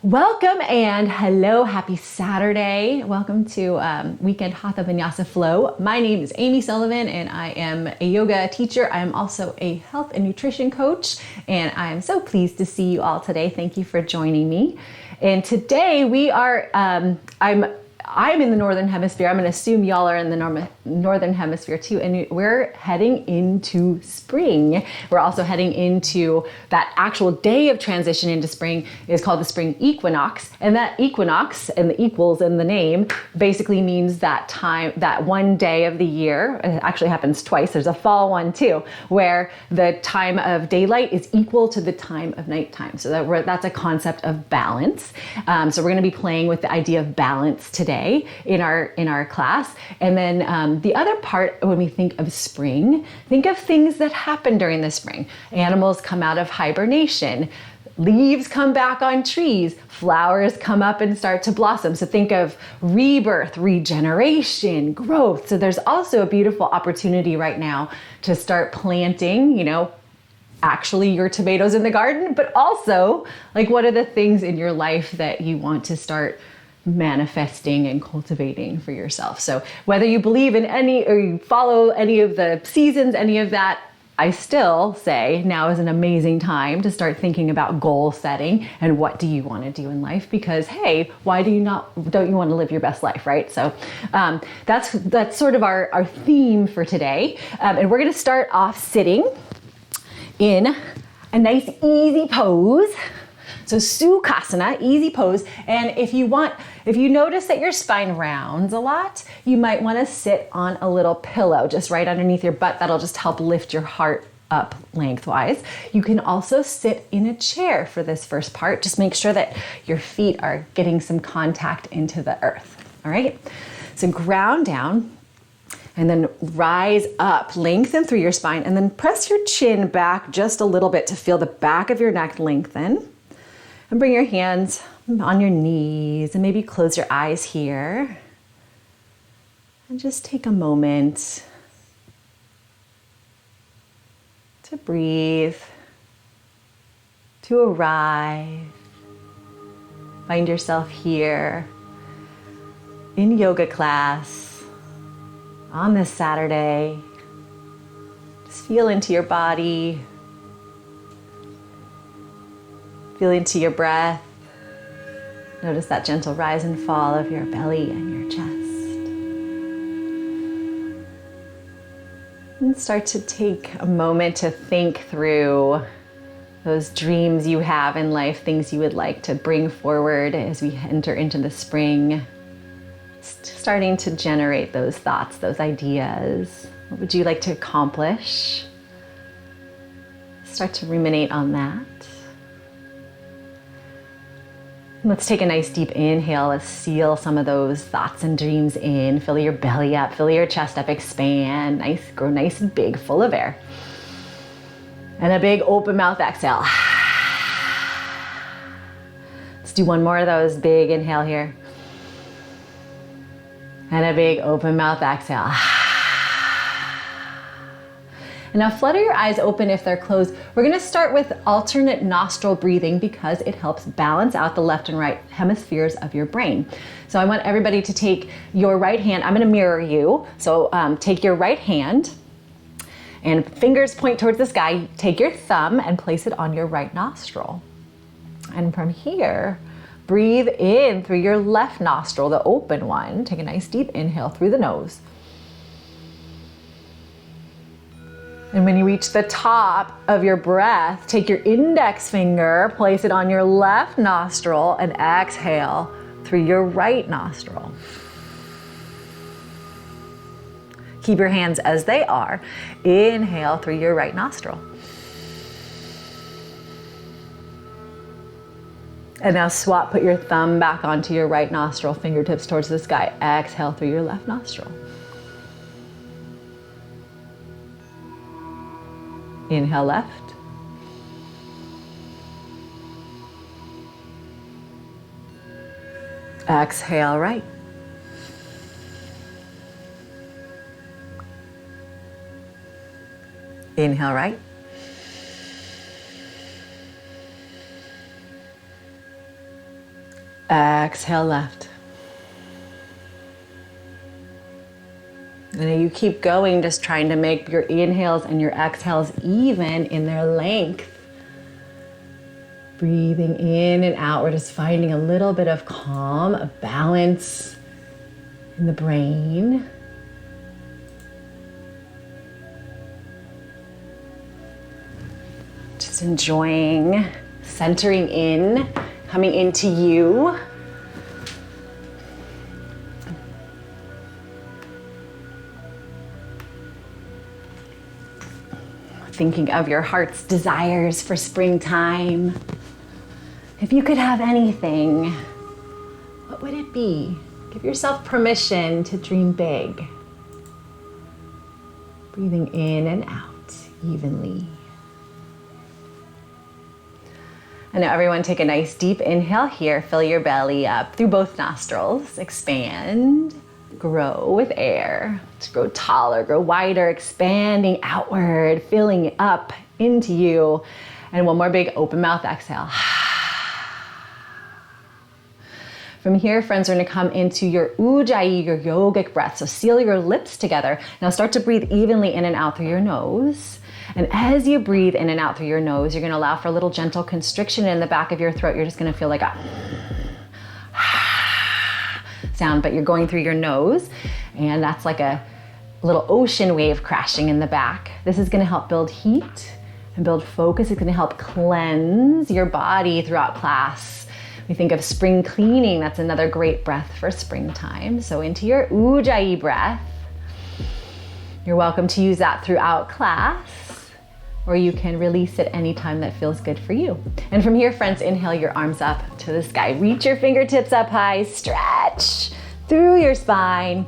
Welcome and hello, happy Saturday. Welcome to Weekend Hatha Vinyasa Flow. My name is Amy Sullivan and I am a yoga teacher. I am also a health and nutrition coach and I am so pleased to see you all today. Thank you for joining me. And today we are, I'm in the Northern Hemisphere. I'm going to assume y'all are in the Northern Hemisphere too. And we're heading into spring. We're also heading into that actual day of transition into spring is called the spring equinox. And that equinox and the equals in the name basically means that time, that one day of the year. It actually happens twice. There's a fall one too, where the time of daylight is equal to the time of nighttime. So that's a concept of balance. So we're going to be playing with the idea of balance today in our class. And then the other part, when we think of spring, think of things that happen during the spring. Animals come out of hibernation. Leaves come back on trees, flowers come up and start to blossom. So think of rebirth, regeneration, growth. So there's also a beautiful opportunity right now to start planting, actually your tomatoes in the garden, but also like what are the things in your life that you want to start manifesting and cultivating for yourself. So whether you believe in any or you follow any of the seasons, any of that, I still say now is an amazing time to start thinking about goal setting and what do you want to do in life? Because hey, why don't you want to live your best life, right? So that's sort of our theme for today. And we're going to start off sitting in a nice easy pose. So Sukhasana, easy pose. And if you notice that your spine rounds a lot, you might want to sit on a little pillow just right underneath your butt. That'll just help lift your heart up lengthwise. You can also sit in a chair for this first part. Just make sure that your feet are getting some contact into the earth. All right. So ground down and then rise up, lengthen through your spine, and then press your chin back just a little bit to feel the back of your neck lengthen. And bring your hands on your knees and maybe close your eyes here. And just take a moment to breathe, to arrive. Find yourself here in yoga class on this Saturday. Just feel into your body. Feel into your breath. Notice that gentle rise and fall of your belly and your chest. And start to take a moment to think through those dreams you have in life, things you would like to bring forward as we enter into the spring. Starting to generate those thoughts, those ideas. What would you like to accomplish? Start to ruminate on that. Let's take a nice deep inhale. Let's seal some of those thoughts and dreams in. Fill your belly up, fill your chest up, expand. Grow nice and big, full of air. And a big open mouth exhale. Let's do one more of those. Big inhale here. And a big open mouth exhale. And now flutter your eyes open if they're closed. We're going to start with alternate nostril breathing because it helps balance out the left and right hemispheres of your brain. So I want everybody to take your right hand. I'm going to mirror you. So take your right hand and fingers point towards the sky. Take your thumb and place it on your right nostril. And from here, breathe in through your left nostril, the open one. Take a nice deep inhale through the nose. And when you reach the top of your breath, take your index finger, place it on your left nostril, and exhale through your right nostril. Keep your hands as they are. Inhale through your right nostril. And now swap, put your thumb back onto your right nostril, fingertips towards the sky. Exhale through your left nostril. Inhale left. Exhale right. Inhale right. Exhale left. And then you keep going, just trying to make your inhales and your exhales even in their length. Breathing in and out, we're just finding a little bit of calm, a balance in the brain. Just enjoying, centering in, coming into you. Thinking of your heart's desires for springtime. If you could have anything, what would it be? Give yourself permission to dream big. Breathing in and out evenly. And now everyone take a nice deep inhale here. Fill your belly up through both nostrils. Expand, grow with air. To grow taller, grow wider, expanding outward, filling up into you. And one more big open mouth exhale. From here, friends, we're gonna come into your ujjayi, your yogic breath. So seal your lips together. Now start to breathe evenly in and out through your nose. And as you breathe in and out through your nose, you're gonna allow for a little gentle constriction in the back of your throat. You're just gonna feel like a sound, but you're going through your nose. And that's like a little ocean wave crashing in the back. This is gonna help build heat and build focus. It's gonna help cleanse your body throughout class. We think of spring cleaning. That's another great breath for springtime. So into your ujjayi breath. You're welcome to use that throughout class, or you can release it anytime that feels good for you. And from here, friends, inhale your arms up to the sky. Reach your fingertips up high, stretch through your spine.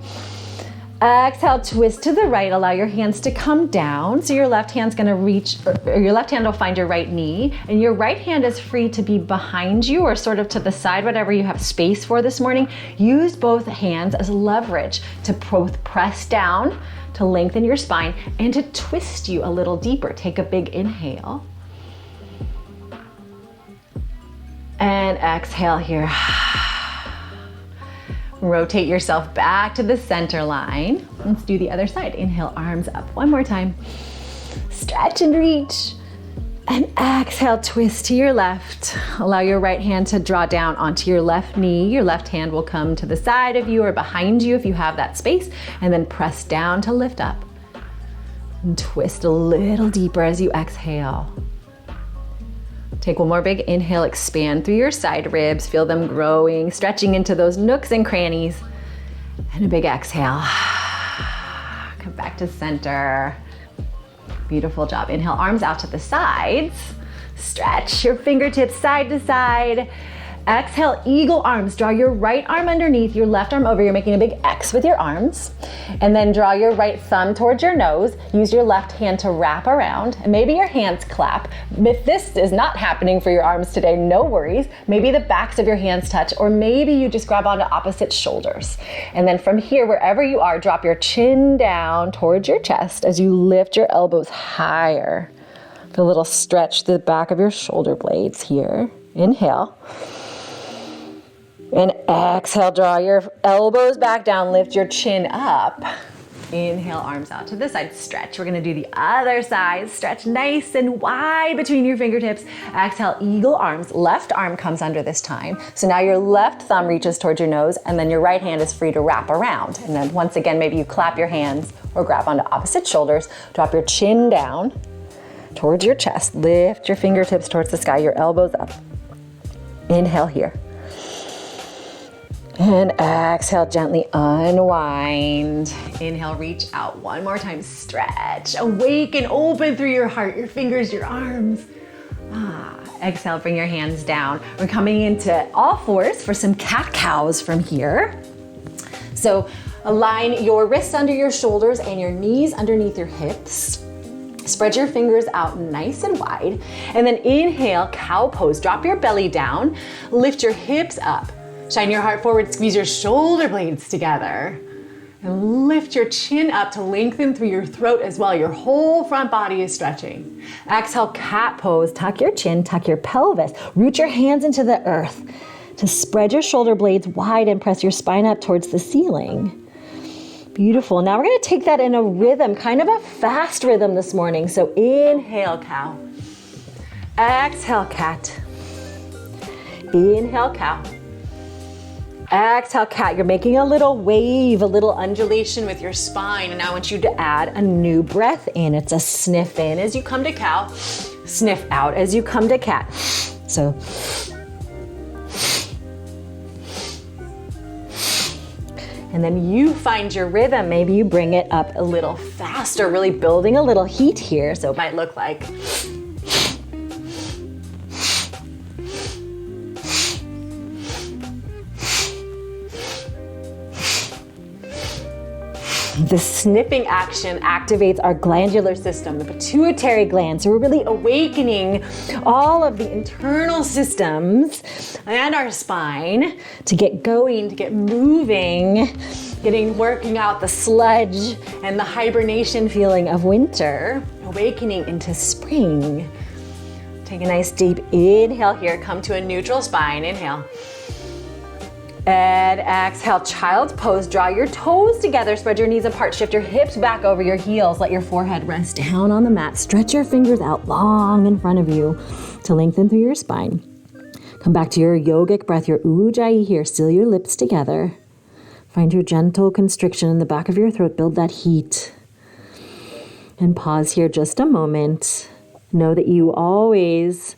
Exhale, twist to the right. Allow your hands to come down. So your left hand's gonna reach, or your left hand will find your right knee, and your right hand is free to be behind you or sort of to the side, whatever you have space for this morning. Use both hands as leverage to both press down to lengthen your spine and to twist you a little deeper. Take a big inhale. And exhale here. Rotate yourself back to the center line. Let's do the other side. Inhale, arms up. One more time. Stretch and reach. And exhale, twist to your left. Allow your right hand to draw down onto your left knee. Your left hand will come to the side of you or behind you if you have that space. And then press down to lift up. And twist a little deeper as you exhale. Take one more big inhale, expand through your side ribs, feel them growing, stretching into those nooks and crannies. And a big exhale. Come back to center. Beautiful job. Inhale, arms out to the sides. Stretch your fingertips side to side. Exhale, eagle arms. Draw your right arm underneath, your left arm over. You're making a big X with your arms. And then draw your right thumb towards your nose. Use your left hand to wrap around. And maybe your hands clap. If this is not happening for your arms today, no worries. Maybe the backs of your hands touch, or maybe you just grab onto opposite shoulders. And then from here, wherever you are, drop your chin down towards your chest as you lift your elbows higher. Feel a little stretch to the back of your shoulder blades here. Inhale. And exhale, draw your elbows back down, lift your chin up. Inhale, arms out to the side, stretch. We're gonna do the other side. Stretch nice and wide between your fingertips. Exhale, eagle arms. Left arm comes under this time. So now your left thumb reaches towards your nose, and then your right hand is free to wrap around. And then once again, maybe you clap your hands or grab onto opposite shoulders. Drop your chin down towards your chest. Lift your fingertips towards the sky, your elbows up. Inhale here. And exhale, gently unwind. Inhale, reach out one more time. Stretch, awaken, open through your heart, your fingers, your arms. Exhale, bring your hands down. We're coming into all fours for some cat-cows from here. So align your wrists under your shoulders and your knees underneath your hips. Spread your fingers out nice and wide. And then inhale, cow pose. Drop your belly down, lift your hips up. Shine your heart forward, squeeze your shoulder blades together. And lift your chin up to lengthen through your throat as well. Your whole front body is stretching. Exhale, cat pose. Tuck your chin, tuck your pelvis. Root your hands into the earth. to spread your shoulder blades wide and press your spine up towards the ceiling. Beautiful. Now we're going to take that in a rhythm, kind of a fast rhythm this morning. So inhale, cow. Exhale, cat. Inhale, cow. Exhale, cat. You're making a little wave, a little undulation with your spine. And now I want you to add a new breath in. It's a sniff in as you come to cow, sniff out as you come to cat. So and then you find your rhythm. Maybe you bring it up a little faster, really building a little heat here. So it might look like the sniffing action activates our glandular system, the pituitary gland. So we're really awakening all of the internal systems and our spine to get going, to get moving, working out the sludge and the hibernation feeling of winter, awakening into spring. Take a nice deep inhale here. Come to a neutral spine. Inhale. And exhale, child's pose. Draw your toes together, spread your knees apart, shift your hips back over your heels. Let your forehead rest down on the mat. Stretch your fingers out long in front of you to lengthen through your spine. Come back to your yogic breath, your ujjayi here. Seal your lips together. Find your gentle constriction in the back of your throat. Build that heat. And pause here just a moment. Know that you always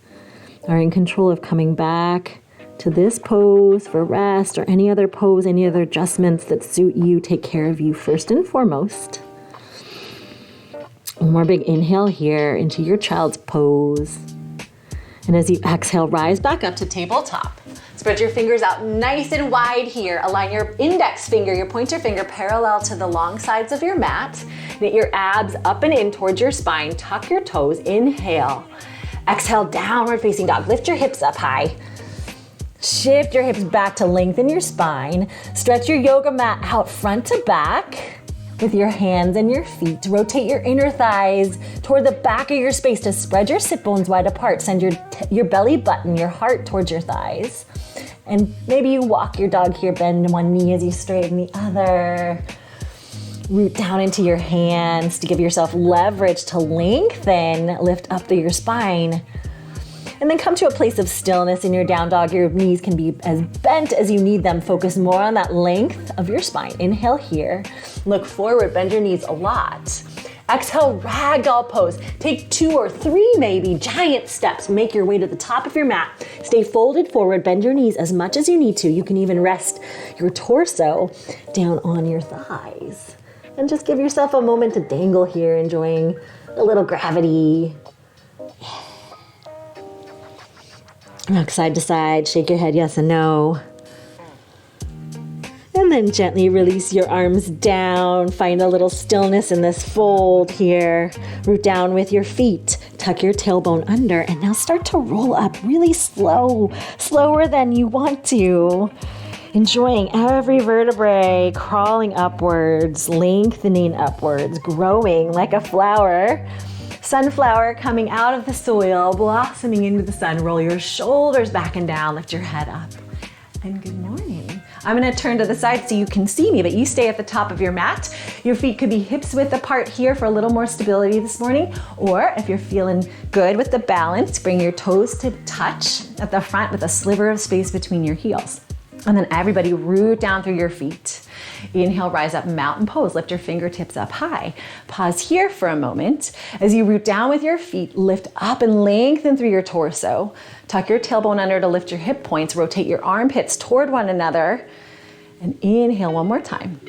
are in control of coming back to this pose for rest or any other pose, any other adjustments that suit you. Take care of you first and foremost. One more big inhale here into your child's pose. And as you exhale, rise back up to tabletop. Spread your fingers out nice and wide here. Align your index finger, your pointer finger parallel to the long sides of your mat. Knit your abs up and in towards your spine. Tuck your toes. Inhale. Exhale, downward facing dog. Lift your hips up high. Shift your hips back to lengthen your spine. Stretch your yoga mat out front to back with your hands and your feet. Rotate your inner thighs toward the back of your space to spread your sit bones wide apart. Send your belly button, your heart towards your thighs. And maybe you walk your dog here, bend one knee as you straighten the other. Root down into your hands to give yourself leverage to lengthen, lift up through your spine. And then come to a place of stillness in your down dog. Your knees can be as bent as you need them. Focus more on that length of your spine. Inhale here. Look forward, bend your knees a lot. Exhale, ragdoll pose. Take 2 or 3 maybe giant steps. Make your way to the top of your mat. Stay folded forward, bend your knees as much as you need to. You can even rest your torso down on your thighs. And just give yourself a moment to dangle here, enjoying a little gravity. Rock side to side, shake your head yes and no. And then gently release your arms down. Find a little stillness in this fold here. Root down with your feet. Tuck your tailbone under and now start to roll up really slow, slower than you want to. Enjoying every vertebrae crawling upwards, lengthening upwards, growing like a flower. Sunflower coming out of the soil, blossoming into the sun. Roll your shoulders back and down, lift your head up. And good morning. I'm gonna turn to the side so you can see me, but you stay at the top of your mat. Your feet could be hips width apart here for a little more stability this morning. Or if you're feeling good with the balance, bring your toes to touch at the front with a sliver of space between your heels. And then everybody root down through your feet. Inhale, rise up, mountain pose. Lift your fingertips up high. Pause here for a moment. As you root down with your feet, lift up and lengthen through your torso. Tuck your tailbone under to lift your hip points. Rotate your armpits toward one another. And inhale one more time.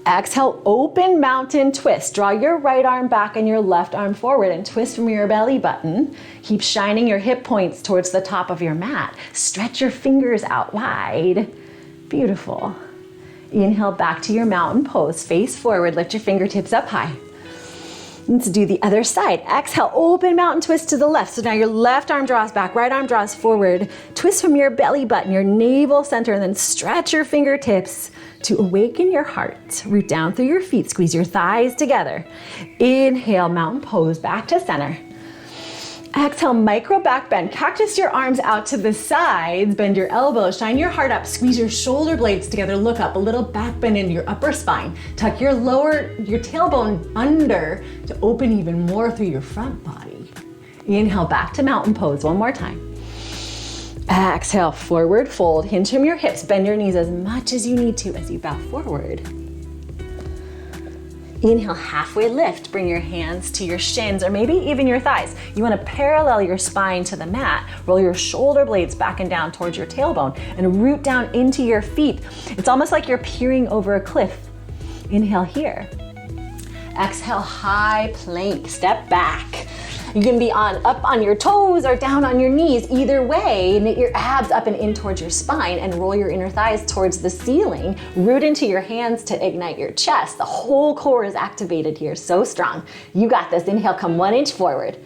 Exhale, open mountain twist. Draw your right arm back and your left arm forward and twist from your belly button. Keep shining your hip points towards the top of your mat. Stretch your fingers out wide. Beautiful. Inhale back to your mountain pose. Face forward, lift your fingertips up high. Let's do the other side. Exhale, open mountain twist to the left. So now your left arm draws back, right arm draws forward. Twist from your belly button, your navel center, and then stretch your fingertips to awaken your heart. Root down through your feet, squeeze your thighs together. Inhale, mountain pose, back to center. Exhale, micro back bend. Cactus your arms out to the sides, bend your elbows, shine your heart up, squeeze your shoulder blades together, look up, a little back bend into your upper spine. Tuck your tailbone under to open even more through your front body. Inhale, back to mountain pose, one more time. Exhale, forward fold, hinge from your hips, bend your knees as much as you need to as you bow forward. Inhale, halfway lift, bring your hands to your shins or maybe even your thighs. You want to parallel your spine to the mat, roll your shoulder blades back and down towards your tailbone and root down into your feet. It's almost like you're peering over a cliff. Inhale here. Exhale, high plank, step back. You can be up on your toes or down on your knees. Either way, knit your abs up and in towards your spine and roll your inner thighs towards the ceiling. Root into your hands to ignite your chest. The whole core is activated here, so strong. You got this. Inhale, come 1 inch forward.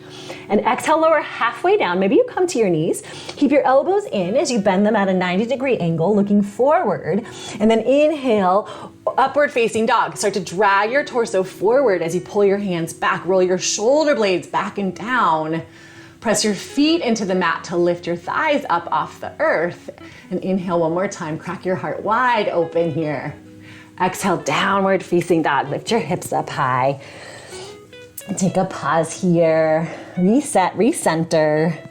And exhale, lower halfway down. Maybe you come to your knees. Keep your elbows in as you bend them at a 90-degree angle, looking forward. And then inhale, upward facing dog. Start to drag your torso forward as you pull your hands back. Roll your shoulder blades back and down. Press your feet into the mat to lift your thighs up off the earth. And inhale one more time. Crack your heart wide open here. Exhale, downward facing dog. Lift your hips up high. Take a pause here. Reset, recenter.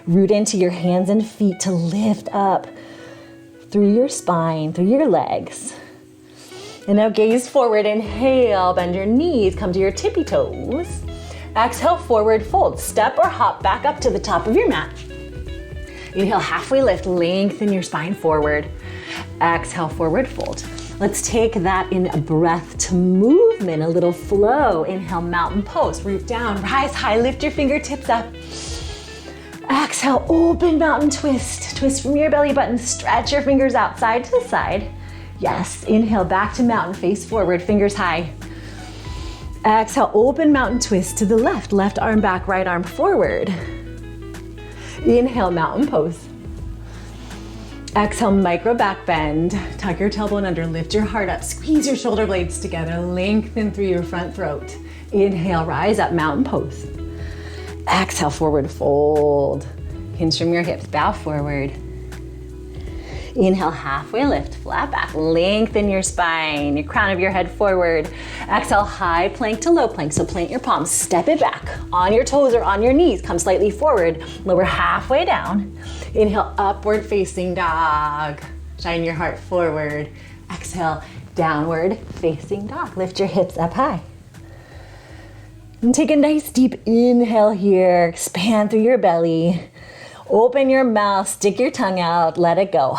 Root into your hands and feet to lift up through your spine, through your legs. And now gaze forward, inhale, bend your knees, come to your tippy toes. Exhale, forward fold, step or hop back up to the top of your mat. Inhale, halfway lift, lengthen your spine forward. Exhale, forward fold. Let's take that in a breath to movement, a little flow. Inhale, mountain pose, root down, rise high, lift your fingertips up. Exhale, open mountain twist. Twist from your belly button, stretch your fingers out side to side. Yes, inhale, back to mountain, face forward, fingers high. Exhale, open mountain twist to the left, left arm back, right arm forward. Inhale, mountain pose. Exhale, micro back bend. Tuck your tailbone under, lift your heart up, squeeze your shoulder blades together, lengthen through your front throat. Inhale, rise up, mountain pose. Exhale, forward fold. Hinge from your hips, bow forward. Inhale, halfway lift, flat back, lengthen your spine, your crown of your head forward. Exhale, high plank to low plank. So plant your palms, step it back on your toes or on your knees. Come slightly forward, lower halfway down. Inhale, upward facing dog. Shine your heart forward. Exhale, downward facing dog. Lift your hips up high. And take a nice deep inhale here. Expand through your belly. Open your mouth, stick your tongue out, let it go.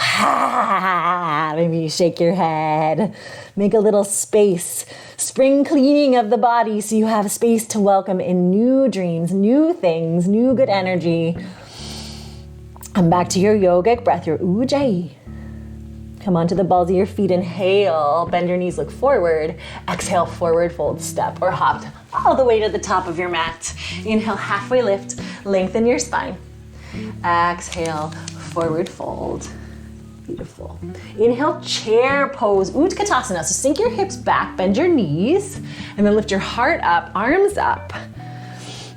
Maybe you shake your head. Make a little space. Spring cleaning of the body so you have space to welcome in new dreams, new things, new good energy. Come back to your yogic breath, your ujjayi. Come onto the balls of your feet, inhale, bend your knees, look forward. Exhale, forward fold, step or hop all the way to the top of your mat. Inhale, halfway lift, lengthen your spine. Exhale, forward fold. Beautiful. Inhale, chair pose, Utkatasana. So sink your hips back, bend your knees, and then lift your heart up, arms up.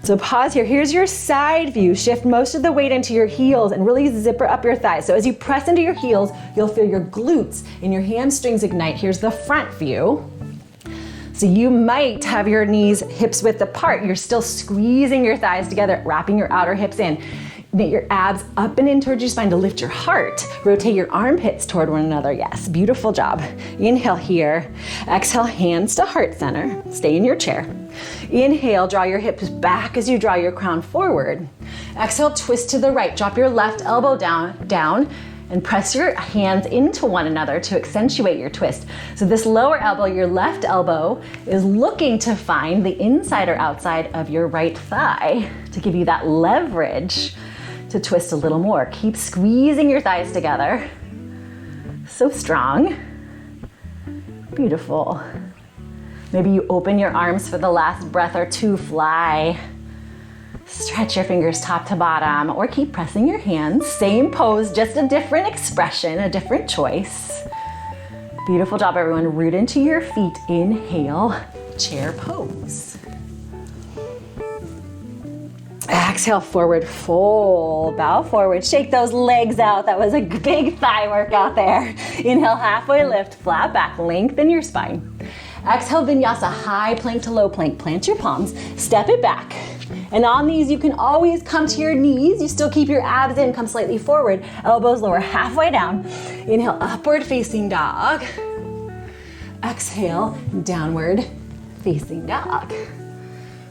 So pause here. Here's your side view. Shift most of the weight into your heels and really zipper up your thighs. So as you press into your heels, you'll feel your glutes and your hamstrings ignite. Here's the front view. So you might have your knees hips width apart. You're still squeezing your thighs together, wrapping your outer hips in. Knit your abs up and in towards your spine to lift your heart. Rotate your armpits toward one another. Yes, beautiful job. Inhale here. Exhale, hands to heart center. Stay in your chair. Inhale, draw your hips back as you draw your crown forward. Exhale, twist to the right. Drop your left elbow down, and press your hands into one another to accentuate your twist. So this lower elbow, your left elbow, is looking to find the inside or outside of your right thigh to give you that leverage to twist a little more. Keep squeezing your thighs together. So strong. Beautiful. Maybe you open your arms for the last breath or two, fly. Stretch your fingers top to bottom, or keep pressing your hands. Same pose, just a different expression, a different choice. Beautiful job, everyone. Root into your feet. Inhale, chair pose. Exhale, forward fold, bow forward. Shake those legs out. That was a big thigh workout there. Inhale, halfway lift, flat back, lengthen your spine. Exhale, vinyasa, high plank to low plank. Plant your palms, step it back. And on these, you can always come to your knees. You still keep your abs in, come slightly forward. Elbows lower, halfway down. Inhale, upward facing dog. Exhale, downward facing dog.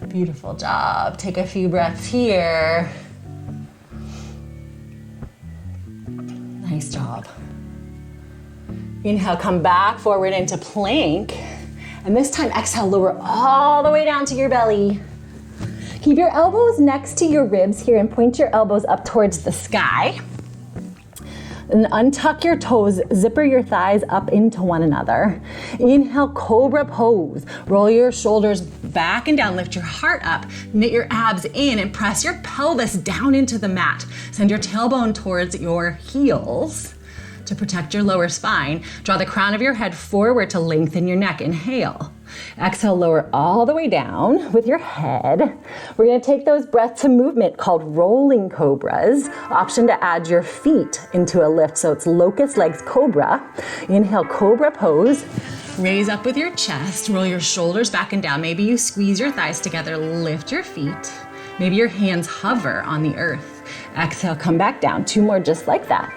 Beautiful job. Take a few breaths here. Nice job. Inhale, come back forward into plank. And this time, exhale, lower all the way down to your belly. Keep your elbows next to your ribs here and point your elbows up towards the sky. And untuck your toes, zipper your thighs up into one another. Inhale, cobra pose. Roll your shoulders back and down, lift your heart up, knit your abs in and press your pelvis down into the mat. Send your tailbone towards your heels to protect your lower spine. Draw the crown of your head forward to lengthen your neck. Inhale. Exhale, lower all the way down with your head. We're gonna take those breaths to movement called rolling cobras. Option to add your feet into a lift, so it's locust legs cobra. Inhale, cobra pose. Raise up with your chest, roll your shoulders back and down. Maybe you squeeze your thighs together, lift your feet. Maybe your hands hover on the earth. Exhale, come back down. 2 more just like that.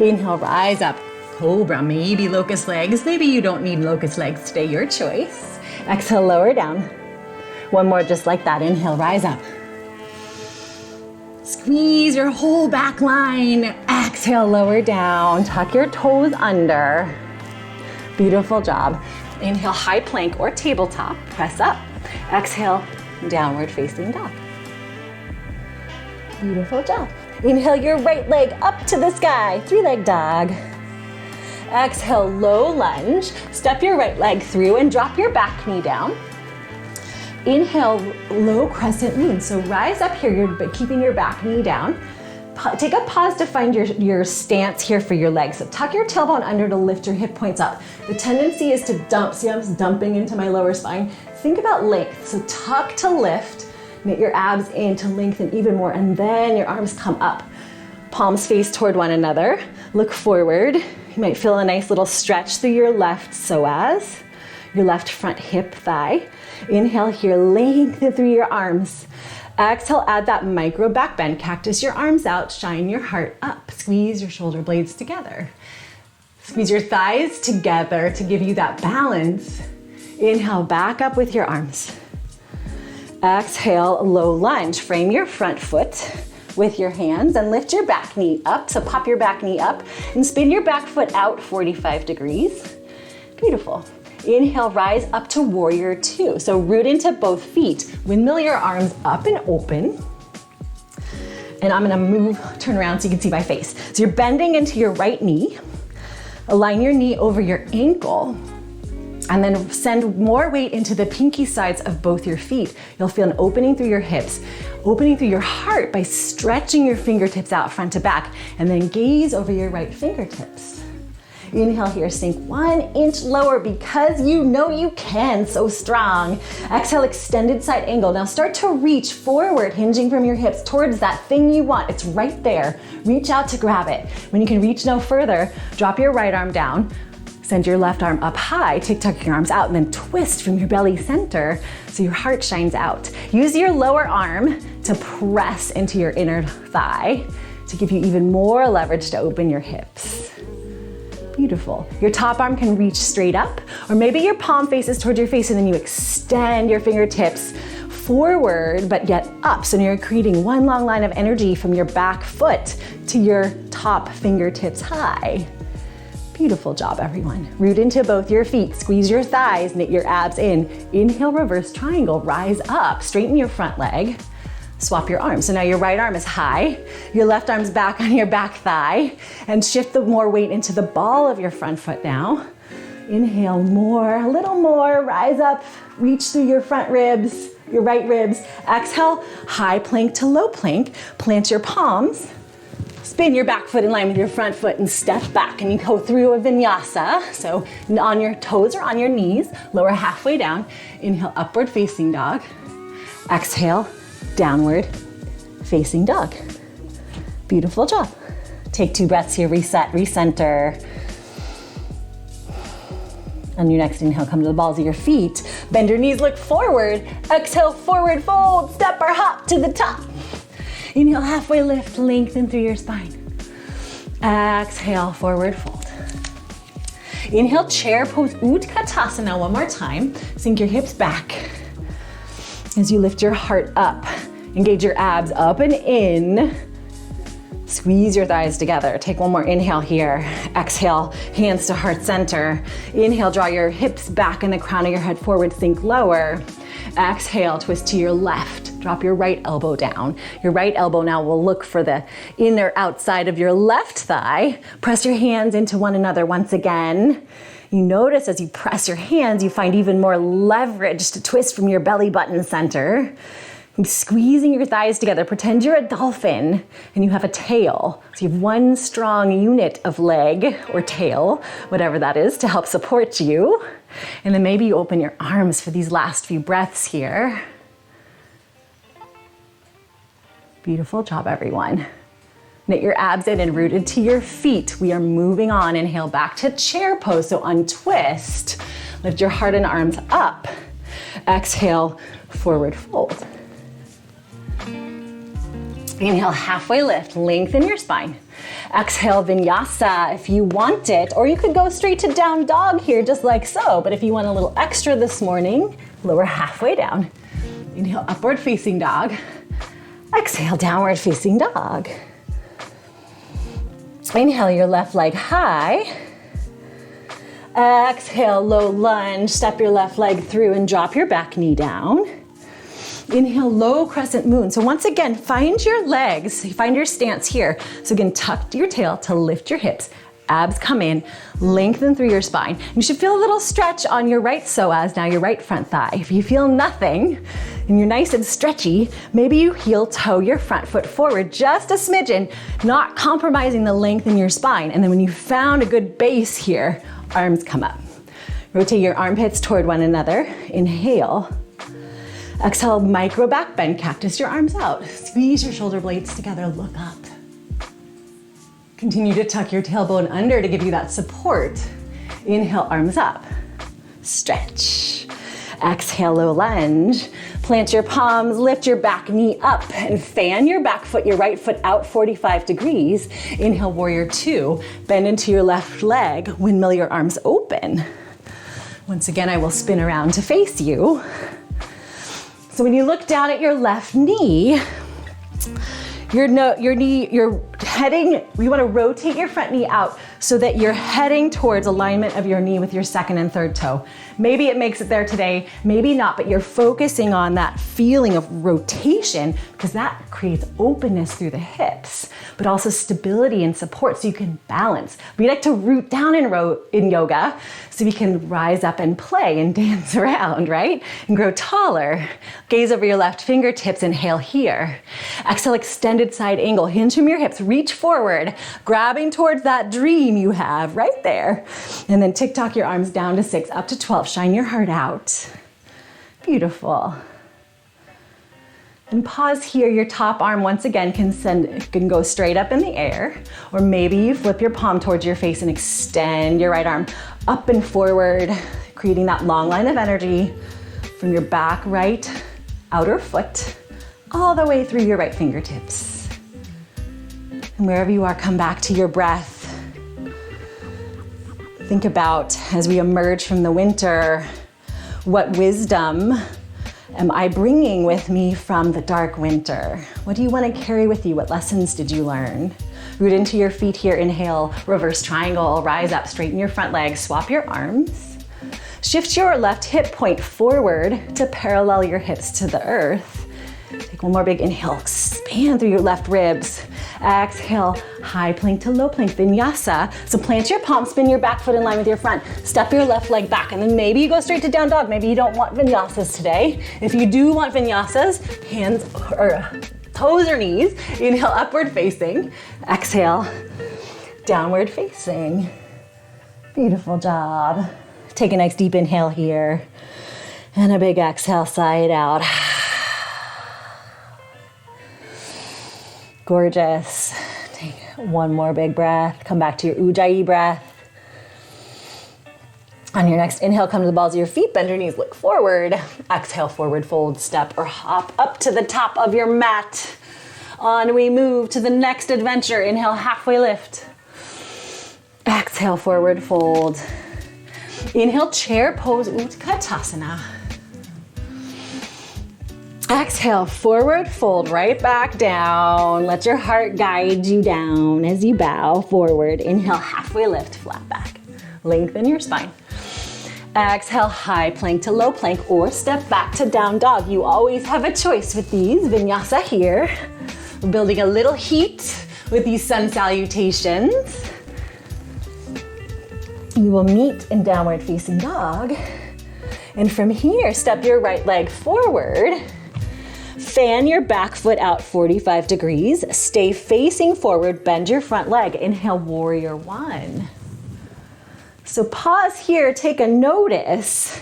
Inhale, rise up. Cobra, maybe locust legs. Maybe you don't need locust legs today, your choice. Exhale, lower down. 1 more just like that. Inhale, rise up. Squeeze your whole back line. Exhale, lower down. Tuck your toes under. Beautiful job. Inhale, high plank or tabletop. Press up. Exhale, downward facing dog. Beautiful job. Inhale your right leg up to the sky. 3-leg dog. Exhale, low lunge. Step your right leg through and drop your back knee down. Inhale, low crescent moon. So rise up here, you're keeping your back knee down. Take a pause to find your stance here for your legs. So tuck your tailbone under to lift your hip points up. The tendency is to dump. See, I'm dumping into my lower spine. Think about length. So tuck to lift, knit your abs in to lengthen even more, and then your arms come up. Palms face toward one another. Look forward. You might feel a nice little stretch through your left psoas, your left front hip thigh. Inhale here, lengthen through your arms. Exhale, add that micro back bend. Cactus your arms out, shine your heart up. Squeeze your shoulder blades together. Squeeze your thighs together to give you that balance. Inhale, back up with your arms. Exhale, low lunge. Frame your front foot with your hands and lift your back knee up. So pop your back knee up and spin your back foot out 45 degrees. Beautiful. Inhale, rise up to warrior 2. So root into both feet. Windmill your arms up and open. And I'm gonna turn around so you can see my face. So you're bending into your right knee. Align your knee over your ankle. And then send more weight into the pinky sides of both your feet. You'll feel an opening through your hips, opening through your heart by stretching your fingertips out front to back, and then gaze over your right fingertips. Inhale here, sink 1 inch lower because you know you can, so strong. Exhale, extended side angle. Now start to reach forward, hinging from your hips towards that thing you want. It's right there. Reach out to grab it. When you can reach no further, drop your right arm down. Send your left arm up high, tuck your arms out, and then twist from your belly center so your heart shines out. Use your lower arm to press into your inner thigh to give you even more leverage to open your hips. Beautiful. Your top arm can reach straight up, or maybe your palm faces towards your face and then you extend your fingertips forward, but yet up. So you're creating one long line of energy from your back foot to your top fingertips high. Beautiful job, everyone. Root into both your feet, squeeze your thighs, knit your abs in. Inhale, reverse triangle, rise up, straighten your front leg, swap your arms. So now your right arm is high, your left arm's back on your back thigh, and shift the more weight into the ball of your front foot now. Inhale more, a little more, rise up, reach through your front ribs, your right ribs. Exhale, high plank to low plank, plant your palms. Spin your back foot in line with your front foot and step back, and you go through a vinyasa. So on your toes or on your knees, lower halfway down. Inhale, upward facing dog. Exhale, downward facing dog. Beautiful job. Take 2 breaths here, reset, recenter. On your next inhale, come to the balls of your feet. Bend your knees, look forward. Exhale, forward fold, step or hop to the top. Inhale, halfway lift, lengthen through your spine. Exhale, forward fold. Inhale, chair pose, Utkatasana one more time. Sink your hips back. As you lift your heart up, engage your abs up and in. Squeeze your thighs together. Take one more inhale here. Exhale, hands to heart center. Inhale, draw your hips back and the crown of your head forward, sink lower. Exhale, twist to your left. Drop your right elbow down. Your right elbow now will look for the inner outside of your left thigh. Press your hands into one another once again. You notice as you press your hands, you find even more leverage to twist from your belly button center. Squeezing your thighs together. Pretend you're a dolphin and you have a tail. So you have one strong unit of leg or tail, whatever that is, to help support you. And then maybe you open your arms for these last few breaths here. Beautiful job, everyone. Knit your abs in and root into your feet. We are moving on. Inhale back to chair pose. So untwist. Lift your heart and arms up. Exhale, forward fold. Inhale, halfway lift, lengthen your spine. Exhale, vinyasa if you want it, or you could go straight to down dog here, just like so. But if you want a little extra this morning, lower halfway down. Inhale, upward facing dog. Exhale, downward facing dog. Inhale, your left leg high. Exhale, low lunge, step your left leg through and drop your back knee down. Inhale, low crescent moon. So once again, find your legs, find your stance here. So again, tuck your tail to lift your hips. Abs come in, lengthen through your spine. You should feel a little stretch on your right psoas, now your right front thigh. If you feel nothing and you're nice and stretchy, maybe you heel toe your front foot forward just a smidgen, not compromising the length in your spine. And then when you found a good base here, arms come up. Rotate your armpits toward one another. Inhale. Exhale, micro back bend, cactus your arms out. Squeeze your shoulder blades together, look up. Continue to tuck your tailbone under to give you that support. Inhale, arms up. Stretch. Exhale, low lunge. Plant your palms, lift your back knee up and fan your back foot, your right foot out 45 degrees. Inhale, warrior 2. Bend into your left leg, windmill your arms open. Once again, I will spin around to face you. So when you look down at your left knee, you want to rotate your front knee out so that you're heading towards alignment of your knee with your second and third toe. Maybe it makes it there today, maybe not, but you're focusing on that feeling of rotation because that creates openness through the hips, but also stability and support so you can balance. We like to root down in yoga so we can rise up and play and dance around, right? And grow taller. Gaze over your left fingertips, inhale here. Exhale, extended side angle, hinge from your hips, reach forward, grabbing towards that dream you have right there. And then tick-tock your arms down to 6, up to 12. Shine your heart out. Beautiful. And pause here. Your top arm once again can go straight up in the air, or maybe you flip your palm towards your face and extend your right arm up and forward, creating that long line of energy from your back right outer foot all the way through your right fingertips. And wherever you are, come back to your breath. Think about, as we emerge from the winter, what wisdom am I bringing with me from the dark winter? What do you want to carry with you? What lessons did you learn? Root into your feet here. Inhale, reverse triangle, rise up, straighten your front leg, swap your arms. Shift your left hip point forward to parallel your hips to the earth. Take one more big inhale, expand through your left ribs. Exhale, high plank to low plank, vinyasa. So plant your palms, spin your back foot in line with your front. Step your left leg back, and then maybe you go straight to down dog. Maybe you don't want vinyasas today. If you do want vinyasas, hands or toes or knees. Inhale, upward facing. Exhale, downward facing. Beautiful job. Take a nice deep inhale here. And a big exhale, side out. Gorgeous. Take one more big breath. Come back to your Ujjayi breath. On your next inhale, come to the balls of your feet, bend your knees, look forward. Exhale, forward fold, step or hop up to the top of your mat. On we move to the next adventure. Inhale, halfway lift. Exhale, forward fold. Inhale, chair pose, Utkatasana. Exhale, forward fold, right back down. Let your heart guide you down as you bow forward. Inhale, halfway lift, flat back. Lengthen your spine. Exhale, high plank to low plank or step back to down dog. You always have a choice with these. Vinyasa here. We're building a little heat with these sun salutations. We will meet in downward facing dog. And from here, step your right leg forward. Fan your back foot out 45 degrees. Stay facing forward, bend your front leg. Inhale, warrior one. So pause here, take a notice.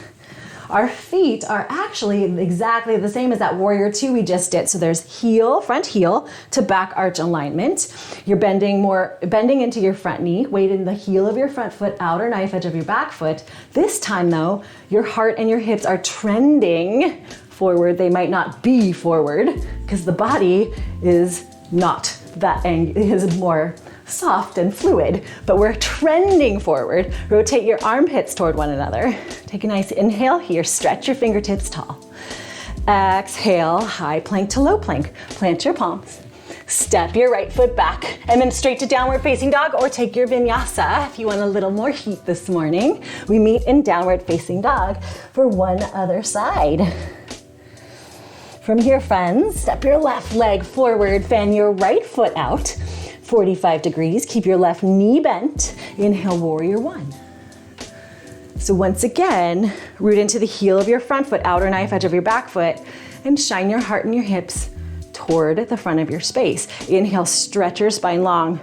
Our feet are actually exactly the same as that warrior two we just did. So there's heel, front heel to back arch alignment. You're bending into your front knee, weight in the heel of your front foot, outer knife edge of your back foot. This time though, your heart and your hips are trending forward. They might not be forward because the body is not that it is more soft and fluid, but we're trending forward. Rotate your armpits toward one another. Take a nice inhale here, stretch your fingertips tall. Exhale, high plank to low plank. Plant your palms. Step your right foot back and then straight to downward facing dog or take your vinyasa if you want a little more heat this morning. We meet in downward facing dog for one other side. From here, friends, step your left leg forward, fan your right foot out 45 degrees. Keep your left knee bent. Inhale, warrior one. So once again, root into the heel of your front foot, outer knife edge of your back foot, and shine your heart and your hips toward the front of your space. Inhale, stretch your spine long.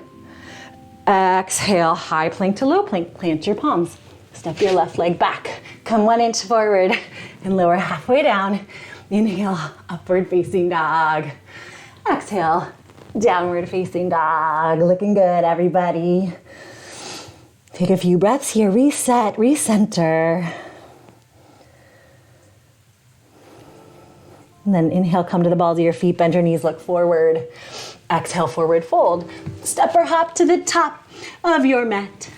Exhale, high plank to low plank. Plant your palms. Step your left leg back. Come 1 inch forward and lower halfway down. Inhale, upward facing dog. Exhale, downward facing dog. Looking good, everybody. Take a few breaths here. Reset, recenter. And then inhale, come to the balls of your feet, bend your knees, look forward. Exhale, forward fold. Step or hop to the top of your mat.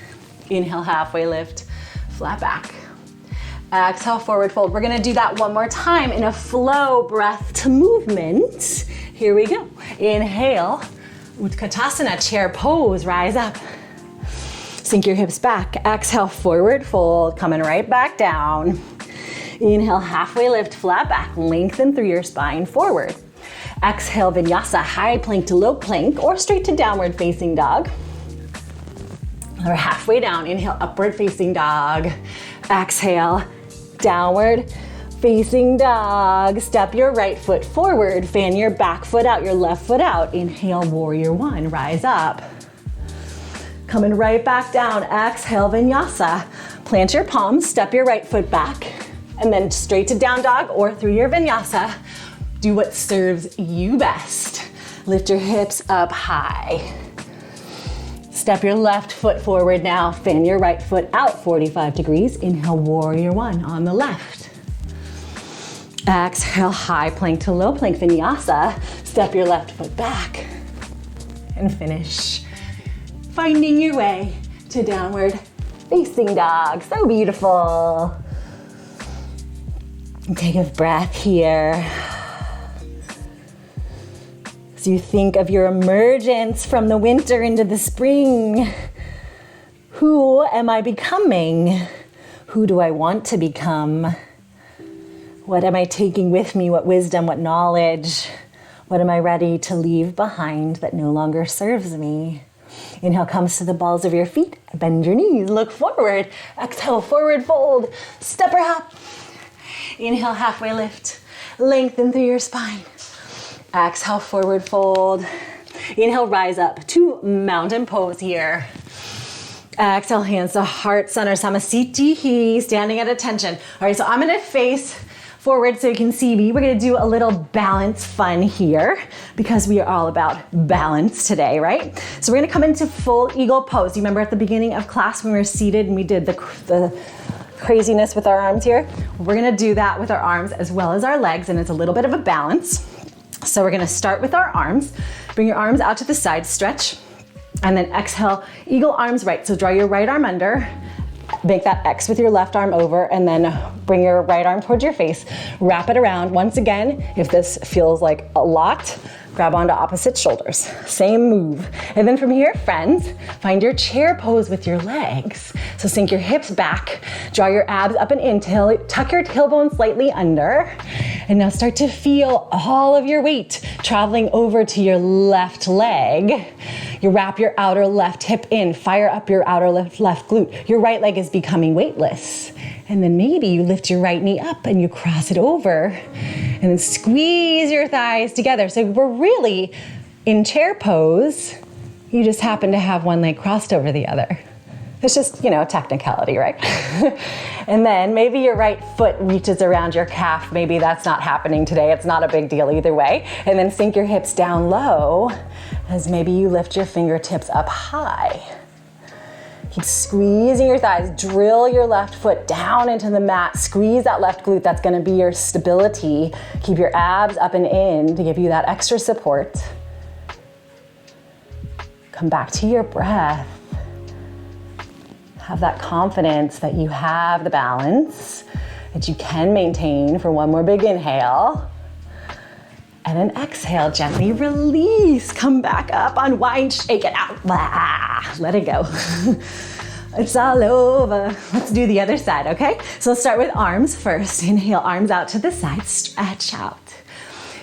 Inhale, halfway lift, flat back. Exhale, forward fold. We're gonna do that one more time in a flow breath to movement. Here we go. Inhale, Utkatasana, chair pose, rise up. Sink your hips back. Exhale, forward fold, coming right back down. Inhale, halfway lift, flat back, lengthen through your spine forward. Exhale, vinyasa, high plank to low plank or straight to downward facing dog. Or halfway down, inhale, upward facing dog. Exhale, downward facing dog. Step your right foot forward, fan your back foot out, your left foot out. Inhale, warrior one, rise up. Coming right back down, exhale, vinyasa. Plant your palms, step your right foot back, and then straight to down dog or through your vinyasa. Do what serves you best. Lift your hips up high. Step your left foot forward now. Fan your right foot out 45 degrees. Inhale, warrior one on the left. Exhale, high plank to low plank vinyasa. Step your left foot back and finish. Finding your way to downward facing dog. So beautiful. Take a breath here. As you think of your emergence from the winter into the spring, who am I becoming? Who do I want to become? What am I taking with me? What wisdom, what knowledge? What am I ready to leave behind that no longer serves me? Inhale comes to the balls of your feet. Bend your knees, look forward. Exhale, forward fold. Step or hop. Inhale, halfway lift. Lengthen through your spine. Exhale, forward fold. Inhale, rise up to mountain pose here. Exhale, hands to heart center, samasthiti, standing at attention. All right, so I'm gonna face forward so you can see me. We're gonna do a little balance fun here because we are all about balance today, right? So we're gonna come into full eagle pose. You remember at the beginning of class when we were seated and we did the craziness with our arms here? We're gonna do that with our arms as well as our legs, and it's a little bit of a balance. So we're gonna start with our arms. Bring your arms out to the side, stretch, and then exhale, eagle arms right. So draw your right arm under, make that X with your left arm over, and then bring your right arm towards your face. Wrap it around. Once again, if this feels like a lot, grab onto opposite shoulders. Same move. And then from here, friends, find your chair pose with your legs. So sink your hips back, draw your abs up and in, tuck your tailbone slightly under, and now start to feel all of your weight traveling over to your left leg. You wrap your outer left hip in, fire up your outer left glute. Your right leg is becoming weightless. And then maybe you lift your right knee up and you cross it over and then squeeze your thighs together. So we're really in chair pose. You just happen to have one leg crossed over the other. It's just, technicality, right? And then maybe your right foot reaches around your calf. Maybe that's not happening today. It's not a big deal either way. And then sink your hips down low as maybe you lift your fingertips up high. Keep squeezing your thighs, drill your left foot down into the mat, squeeze that left glute, that's gonna be your stability. Keep your abs up and in to give you that extra support. Come back to your breath. Have that confidence that you have the balance, that you can maintain for one more big inhale. And then exhale, gently release. Come back up, unwind, shake it out. Let it go. It's all over. Let's do the other side, okay? So let's start with arms first. Inhale, arms out to the side, stretch out.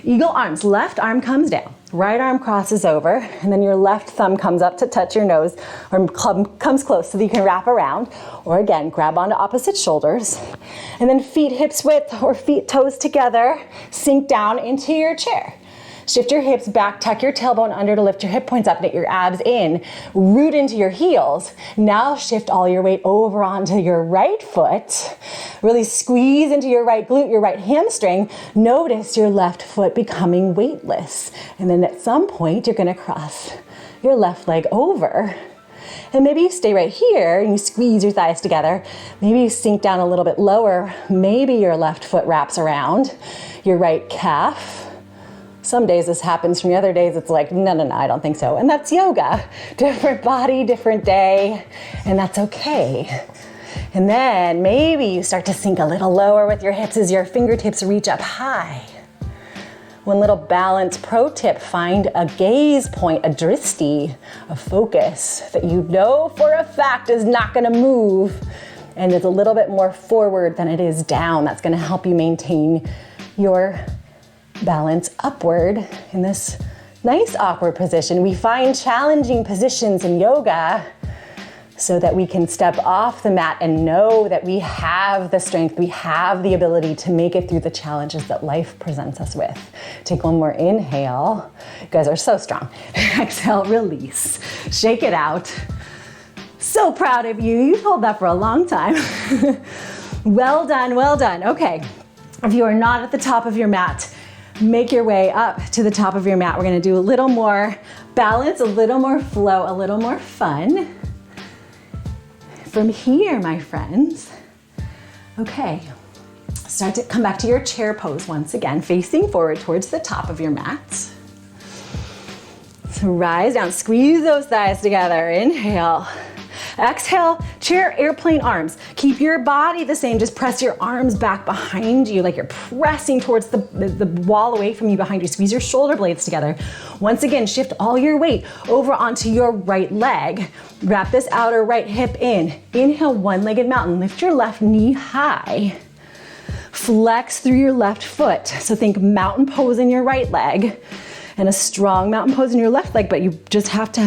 Eagle arms, left arm comes down, right arm crosses over, and then your left thumb comes up to touch your nose, or comes close so that you can wrap around, or again, grab onto opposite shoulders. And then feet hips width or feet toes together, sink down into your chair. Shift your hips back, tuck your tailbone under to lift your hip points up, knit your abs in, root into your heels. Now shift all your weight over onto your right foot. Really squeeze into your right glute, your right hamstring. Notice your left foot becoming weightless. And then at some point, you're gonna cross your left leg over. And maybe you stay right here and you squeeze your thighs together. Maybe you sink down a little bit lower. Maybe your left foot wraps around your right calf. Some days this happens, from the other days it's like, no, I don't think so. And that's yoga. Different body, different day, and that's okay. And then maybe you start to sink a little lower with your hips as your fingertips reach up high. One little balance pro tip, find a gaze point, a dristi, a focus that you know for a fact is not gonna move and is a little bit more forward than it is down. That's gonna help you maintain your balance upward in this nice awkward position. We find challenging positions in yoga so that we can step off the mat and know that we have the strength, we have the ability to make it through the challenges that life presents us with. Take one more inhale. You guys are so strong. Exhale, release. Shake it out. So proud of you. You've held that for a long time. Well done, well done. Okay, if you are not at the top of your mat, make your way up to the top of your mat. We're gonna do a little more balance, a little more flow, a little more fun. From here, my friends, okay, start to come back to your chair pose once again, facing forward towards the top of your mat. So rise down, squeeze those thighs together, inhale. Exhale, chair airplane arms. Keep your body the same, just press your arms back behind you like you're pressing towards the wall away from you behind you. Squeeze your shoulder blades together. Once again, shift all your weight over onto your right leg. Wrap this outer right hip in. Inhale, one-legged mountain. Lift your left knee high. Flex through your left foot. So think mountain pose in your right leg and a strong mountain pose in your left leg, but you just happen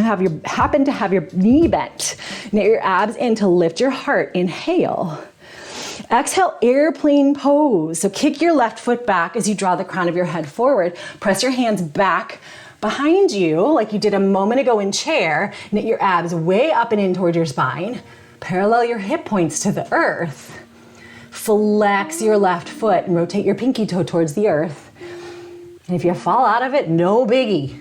to have your knee bent. Knit your abs in to lift your heart. Inhale. Exhale, airplane pose. So kick your left foot back as you draw the crown of your head forward. Press your hands back behind you like you did a moment ago in chair. Knit your abs way up and in toward your spine. Parallel your hip points to the earth. Flex your left foot and rotate your pinky toe towards the earth. And if you fall out of it, no biggie.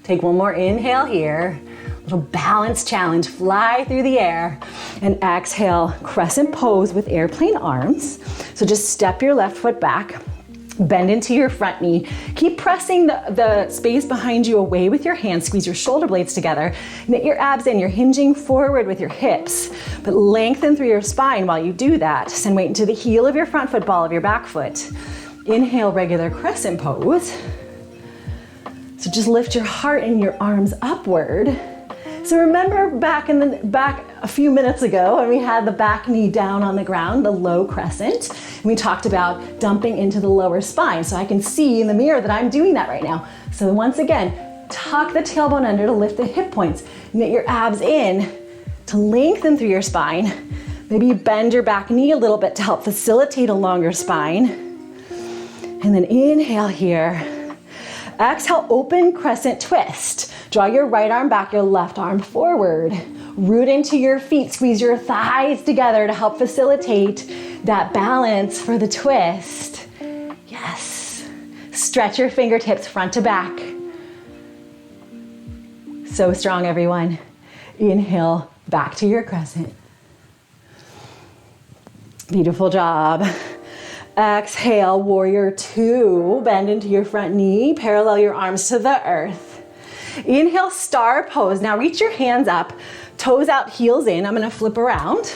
Take one more inhale here. Little balance challenge, fly through the air. And exhale, crescent pose with airplane arms. So just step your left foot back, bend into your front knee. Keep pressing the space behind you away with your hands. Squeeze your shoulder blades together. Knit your abs in. You're hinging forward with your hips, but lengthen through your spine while you do that. Send weight into the heel of your front foot, ball of your back foot. Inhale, regular crescent pose. So just lift your heart and your arms upward. So remember back a few minutes ago when we had the back knee down on the ground, the low crescent, and we talked about dumping into the lower spine. So I can see in the mirror that I'm doing that right now. So once again, tuck the tailbone under to lift the hip points. Knit your abs in to lengthen through your spine. Maybe you bend your back knee a little bit to help facilitate a longer spine. And then inhale here. Exhale, open crescent twist. Draw your right arm back, your left arm forward. Root into your feet, squeeze your thighs together to help facilitate that balance for the twist. Yes. Stretch your fingertips front to back. So strong, everyone. Inhale, back to your crescent. Beautiful job. Exhale, warrior two. Bend into your front knee, parallel your arms to the earth. Inhale, star pose. Now reach your hands up, toes out, heels in. I'm gonna flip around.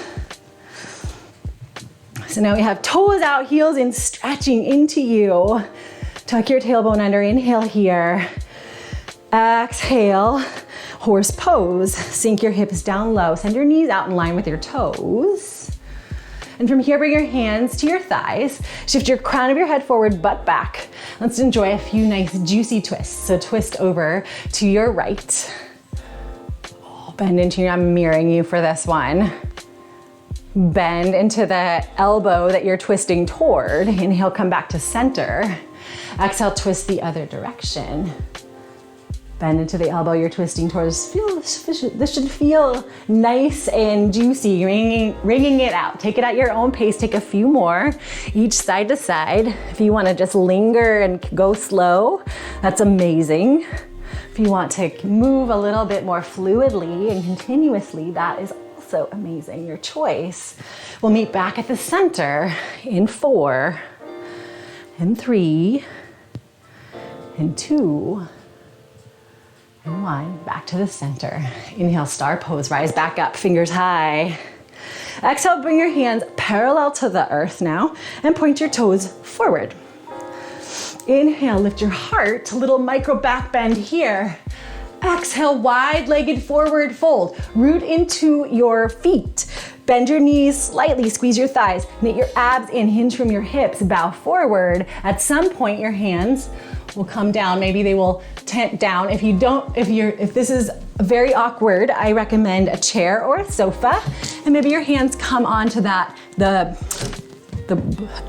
So now we have toes out, heels in, stretching into you. Tuck your tailbone under, inhale here. Exhale, horse pose. Sink your hips down low. Send your knees out in line with your toes. And from here, bring your hands to your thighs. Shift your crown of your head forward, butt back. Let's enjoy a few nice juicy twists. So twist over to your right. Bend into your, I'm mirroring you for this one. Bend into the elbow that you're twisting toward. Inhale, come back to center. Exhale, twist the other direction. Bend into the elbow you're twisting towards. This should feel nice and juicy, wringing it out. Take it at your own pace. Take a few more, each side to side. If you want to just linger and go slow, that's amazing. If you want to move a little bit more fluidly and continuously, that is also amazing, your choice. We'll meet back at the center in 4, and 3, and 2, and 1, back to the center. Inhale, star pose, rise back up, fingers high. Exhale, bring your hands parallel to the earth now and point your toes forward. Inhale, lift your heart, little micro back bend here. Exhale, wide-legged forward fold. Root into your feet. Bend your knees slightly, squeeze your thighs. Knit your abs in, hinge from your hips, bow forward. At some point, your hands will come down. Maybe they will tent down. If this is very awkward, I recommend a chair or a sofa, and maybe your hands come onto the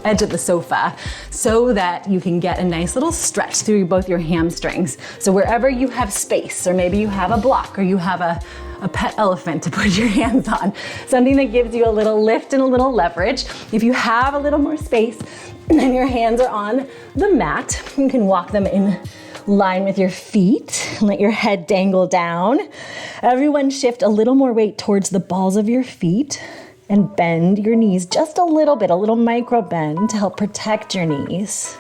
edge of the sofa so that you can get a nice little stretch through both your hamstrings. So wherever you have space, or maybe you have a block, or you have a pet elephant to put your hands on, something that gives you a little lift and a little leverage. If you have a little more space and your hands are on the mat, you can walk them in line with your feet. Let your head dangle down. Everyone shift a little more weight towards the balls of your feet and bend your knees just a little bit, a little micro bend to help protect your knees.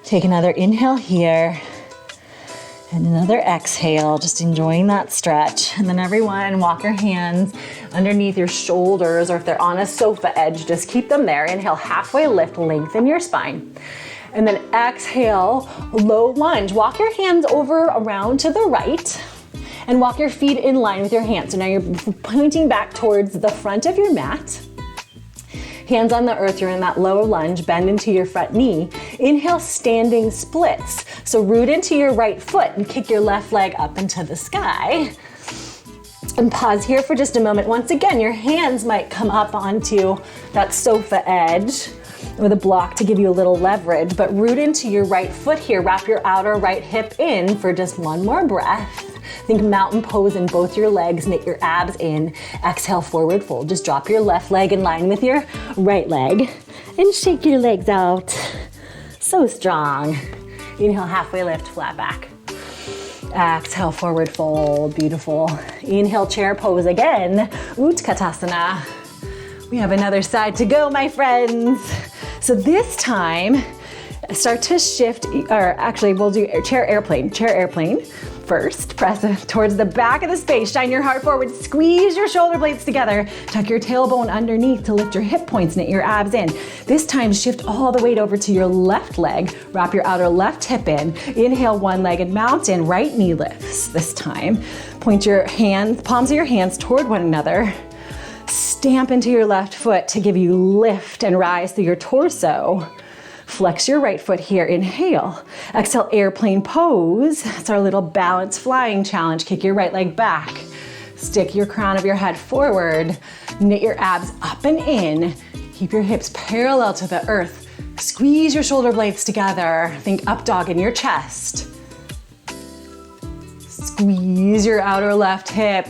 Take another inhale here and another exhale, just enjoying that stretch. And then everyone walk your hands underneath your shoulders, or if they're on a sofa edge, just keep them there. Inhale, halfway lift, lengthen your spine. And then exhale, low lunge. Walk your hands over around to the right and walk your feet in line with your hands. So now you're pointing back towards the front of your mat. Hands on the earth, you're in that low lunge, bend into your front knee. Inhale, standing splits. So root into your right foot and kick your left leg up into the sky. And pause here for just a moment. Once again, your hands might come up onto that sofa edge with a block to give you a little leverage, but root into your right foot here. Wrap your outer right hip in for just one more breath. Think mountain pose in both your legs, knit your abs in. Exhale, forward fold. Just drop your left leg in line with your right leg and shake your legs out. So strong. Inhale, halfway lift, flat back. Exhale, forward fold, beautiful. Inhale, chair pose again, Utkatasana. We have another side to go, my friends. So this time, start to shift, or actually we'll do chair airplane first. Press towards the back of the space, shine your heart forward, squeeze your shoulder blades together, tuck your tailbone underneath to lift your hip points, knit your abs in. This time, shift all the weight over to your left leg, wrap your outer left hip in, inhale one-legged mountain, right knee lifts this time. Point your hands, palms of your hands toward one another. Stamp into your left foot to give you lift and rise through your torso. Flex your right foot here, inhale. Exhale, airplane pose. It's our little balance flying challenge. Kick your right leg back. Stick your crown of your head forward. Knit your abs up and in. Keep your hips parallel to the earth. Squeeze your shoulder blades together. Think up dog in your chest. Squeeze your outer left hip.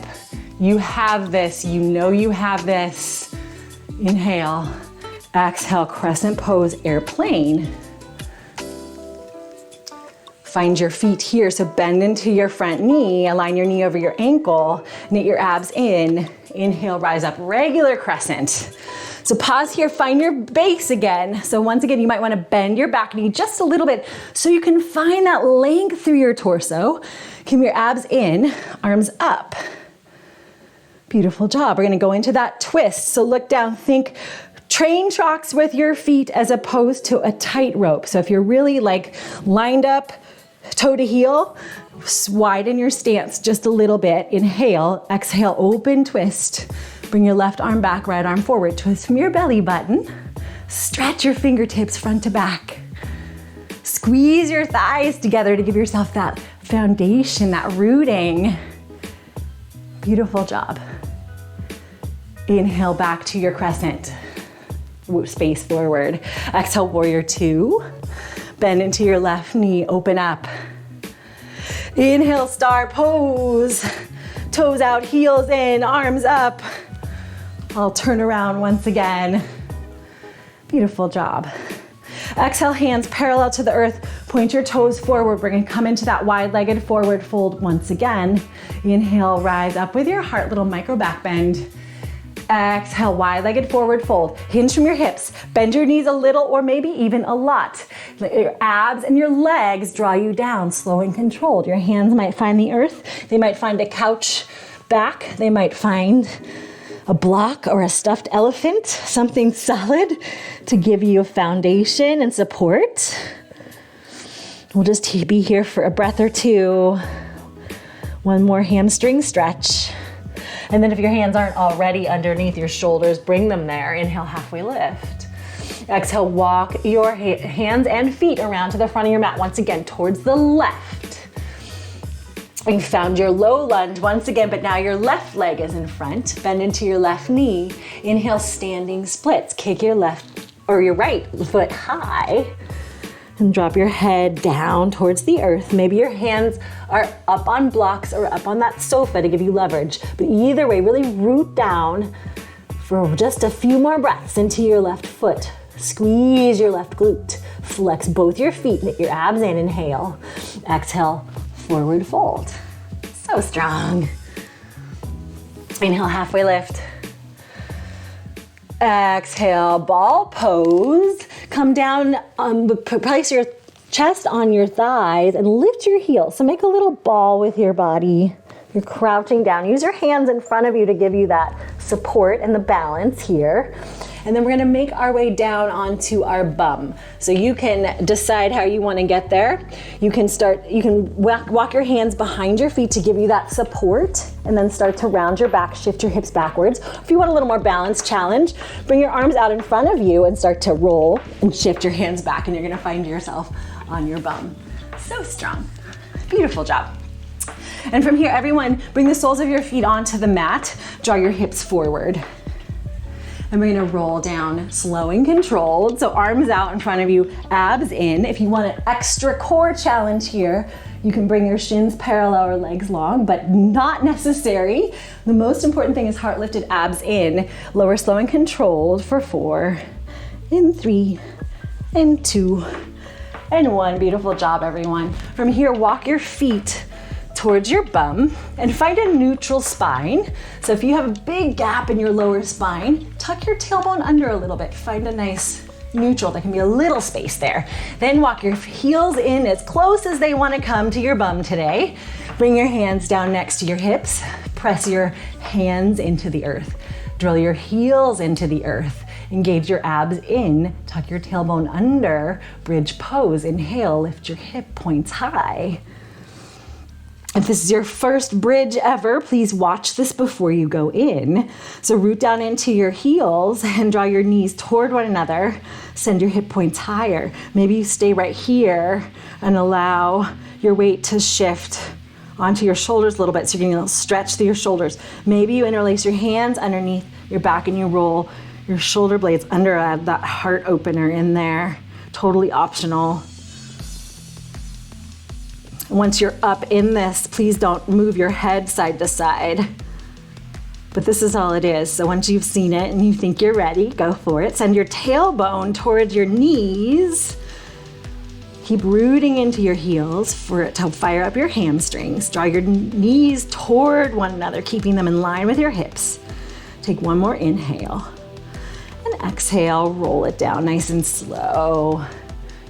You have this, you know you have this. Inhale. Exhale, crescent pose, airplane. Find your feet here, so bend into your front knee, align your knee over your ankle, knit your abs in. Inhale, rise up, regular crescent. So pause here, find your base again. So once again, you might wanna bend your back knee just a little bit so you can find that length through your torso. Keep your abs in, arms up. Beautiful job. We're gonna go into that twist. So look down, think train tracks with your feet as opposed to a tightrope. So if you're really like lined up, toe to heel, widen your stance just a little bit. Inhale, exhale, open twist. Bring your left arm back, right arm forward. Twist from your belly button. Stretch your fingertips front to back. Squeeze your thighs together to give yourself that foundation, that rooting. Beautiful job. Inhale back to your crescent. Space forward. Exhale, warrior two. Bend into your left knee, open up. Inhale, star pose. Toes out, heels in, arms up. I'll turn around once again. Beautiful job. Exhale, hands parallel to the earth. Point your toes forward. We're gonna come into that wide-legged forward fold once again. Inhale, rise up with your heart, little micro back bend. Exhale, wide-legged forward fold. Hinge from your hips. Bend your knees a little or maybe even a lot. Let your abs and your legs draw you down, slow and controlled. Your hands might find the earth. They might find a couch back. They might find a block or a stuffed elephant, something solid to give you a foundation and support. We'll just be here for a breath or two. One more hamstring stretch. And then if your hands aren't already underneath your shoulders, bring them there. Inhale, halfway lift. Exhale, walk your hands and feet around to the front of your mat. Once again, towards the left. You found your low lunge once again, but now your left leg is in front. Bend into your left knee. Inhale, standing splits. Kick your left or your right foot high. And drop your head down towards the earth. Maybe your hands are up on blocks or up on that sofa to give you leverage. But either way, really root down for just a few more breaths into your left foot. Squeeze your left glute. Flex both your feet, knit your abs in, inhale. Exhale, forward fold. So strong. Inhale, halfway lift. Exhale, ball pose. Come down, place your chest on your thighs and lift your heels. So make a little ball with your body. You're crouching down. Use your hands in front of you to give you that support and the balance here. And then we're gonna make our way down onto our bum. So you can decide how you wanna get there. You can walk your hands behind your feet to give you that support and then start to round your back, shift your hips backwards. If you want a little more balance challenge, bring your arms out in front of you and start to roll and shift your hands back and you're gonna find yourself on your bum. So strong. Beautiful job. And from here, everyone, bring the soles of your feet onto the mat. Draw your hips forward. And we're gonna roll down slow and controlled. So arms out in front of you, abs in. If you want an extra core challenge here, You can bring your shins parallel or legs long, but not necessary. The most important thing is heart lifted, abs in. Lower slow and controlled for 4, and 3, and 2, and 1. Beautiful job, everyone. From here, walk your feet towards your bum and find a neutral spine. So if you have a big gap in your lower spine, tuck your tailbone under a little bit. Find a nice neutral. There can be a little space there. Then walk your heels in as close as they want to come to your bum today. Bring your hands down next to your hips. Press your hands into the earth. Drill your heels into the earth. Engage your abs in. Tuck your tailbone under. Bridge pose. Inhale, lift your hip points high. If this is your first bridge ever, please watch this before you go in. So root down into your heels and draw your knees toward one another. Send your hip points higher. Maybe you stay right here and allow your weight to shift onto your shoulders a little bit, so you're getting a little stretch through your shoulders. Maybe you interlace your hands underneath your back and you roll your shoulder blades under that heart opener in there. Totally optional. Once you're up in this, please don't move your head side to side. But this is all it is. So once you've seen it and you think you're ready, go for it. Send your tailbone towards your knees. Keep rooting into your heels for it to fire up your hamstrings. Draw your knees toward one another, keeping them in line with your hips. Take one more inhale. And exhale, roll it down nice and slow.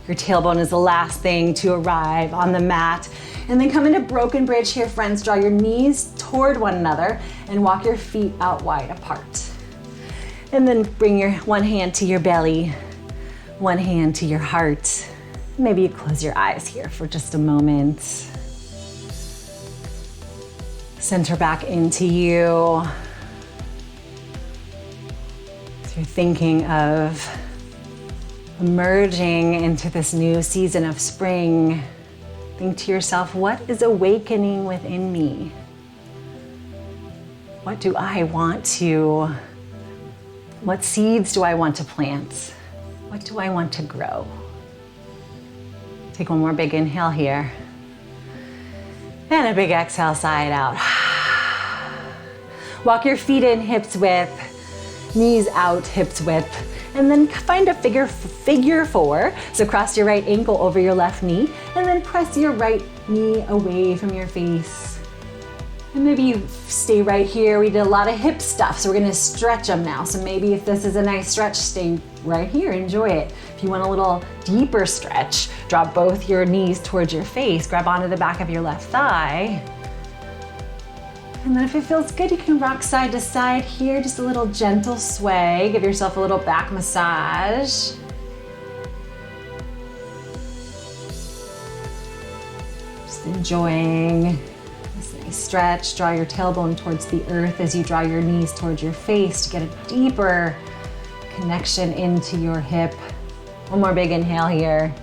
Your tailbone is the last thing to arrive on the mat. And then come into broken bridge here, friends. Draw your knees toward one another and walk your feet out wide apart. And then bring your one hand to your belly, one hand to your heart. Maybe you close your eyes here for just a moment. Center back into you. So you're thinking of emerging into this new season of spring. Think to yourself, what is awakening within me? What do I want to, what seeds do I want to plant? What do I want to grow? Take one more big inhale here. And a big exhale, side out. Walk your feet in, hips width, knees out, hips width. And then find a figure 4. So cross your right ankle over your left knee and then press your right knee away from your face. And maybe you stay right here. We did a lot of hip stuff, so we're gonna stretch them now. So maybe if this is a nice stretch, stay right here, enjoy it. If you want a little deeper stretch, drop both your knees towards your face, grab onto the back of your left thigh. And then if it feels good, you can rock side to side here, just a little gentle sway. Give yourself a little back massage. Just enjoying this nice stretch. Draw your tailbone towards the earth as you draw your knees towards your face to get a deeper connection into your hip. One more big inhale here.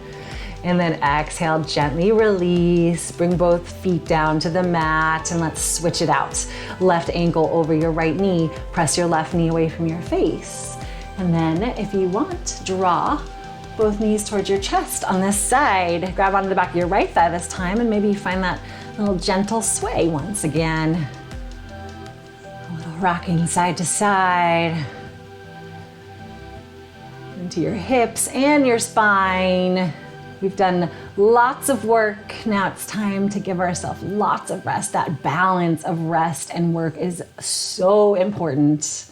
And then exhale, gently release. Bring both feet down to the mat and let's switch it out. Left ankle over your right knee. Press your left knee away from your face. And then if you want, draw both knees towards your chest on this side. Grab onto the back of your right thigh this time and maybe you find that little gentle sway once again. A little rocking side to side. Into your hips and your spine. We've done lots of work. Now it's time to give ourselves lots of rest. That balance of rest and work is so important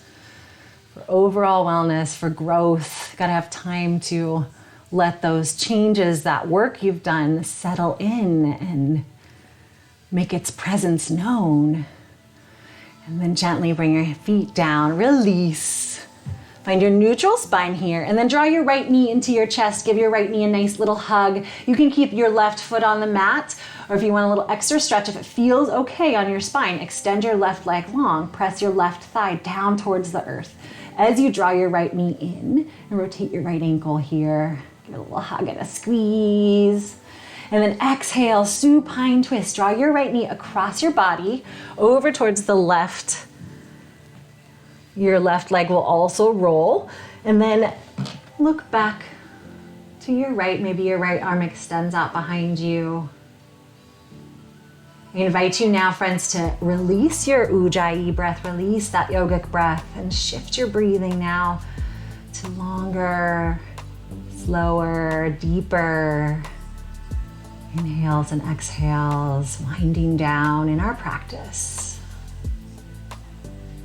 for overall wellness, for growth. Gotta have time to let those changes, that work you've done, settle in and make its presence known. And then gently bring your feet down, release. Find your neutral spine here and then draw your right knee into your chest. Give your right knee a nice little hug. You can keep your left foot on the mat, or if you want a little extra stretch, if it feels okay on your spine, extend your left leg long. Press your left thigh down towards the earth. As you draw your right knee in and rotate your right ankle here, give it a little hug and a squeeze. And then exhale, supine twist. Draw your right knee across your body over towards the left. Your left leg will also roll. And then look back to your right. Maybe your right arm extends out behind you. I invite you now, friends, to release your Ujjayi breath, release that yogic breath, and shift your breathing now to longer, slower, deeper inhales and exhales, winding down in our practice.